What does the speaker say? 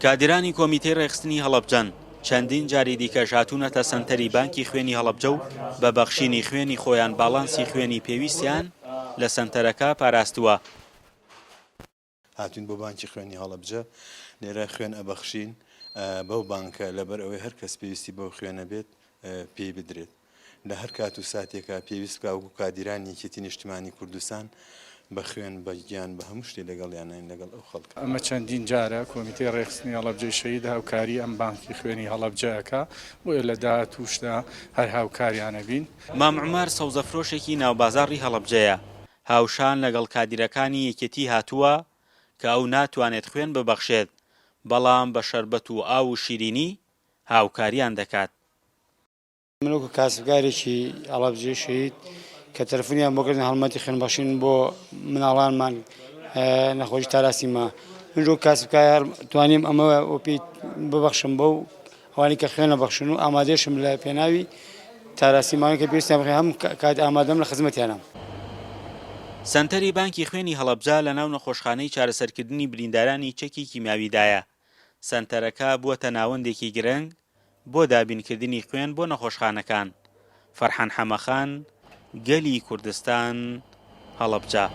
کادرانی کۆمیتەی ڕێخستنی هەڵەبجەن چەندین جاری دیکەش هاتوونەتە سەنتەری بانکی خوێنی هەڵەبجە و بە بەخشینی خوێنی خۆیان باڵانسی خوێنی پێویستیان لە سەنتەرەکە پاراستووە. هاتوین بۆ بانکی خوێنی هەڵەبجە لێرە خوێن ئەبەخشین بەو بانکە لەبەر ئەوەی هەر کەس پێویستی بەو خوێنە بێت پێی بدرێت لە هەر کات و ساتێکە پێویست بکە وەکو کادرانی یەکێتی نیشتیمانی کوردستان بە خوێن بە گیان بە هەموو شتێ لەگەڵیانین لەگەڵ ئەو خەڵکە. ئەمە چەندین جارە کۆمیتەی ڕێخستنی هەڵەبجەی شەهید هاوکاری ئەم بانکی خوێنی هەڵەبجەیەکە بۆیە لە داهاتووشدا هەر هاوکاریانە بین. مام عومەر سەوزەفرۆشێکی ناوبازاڕی هەڵەبجەیە هاوشان لەگەڵ کادرەکانی یەکێتی هاتووە کە ئەو ناتوانێت خوێن ببەخشێت بەڵام بە شەربەت و ئاو و شیرینی هاوکاریان دەکات. من وەکو کاسبکارێکی هەڵەبجەی شەهید کە تەلەفۆنیان بۆکردن هەڵمەتی خوێنبەخشین بۆ مناڵانمان نەخۆشی تاراسیما من وەکو کاسبکار توانیم ئەمە پێی ببەخشم بەو ئەوانی کە خوێنە بەخشن و ئامادەشم لە پێناوی تاراسیمانی کە پێویستیان بخێن هەم کات ئامادەم لە خزمەتیانم. سەنتەری بانکی خوێنی هەڵەبجە لە ناو نەخۆشخانەی چارەسەرکردنی بریندارانی چەکی کیمیاویدایە. سەنتەرەکە بووەتە ناوەندێکی گرنگ بۆ دابینکردنی خوێن بۆ نەخۆشخانەکان. فەرحان حەمەخان، گەلی کوردستان، هەڵەبجە.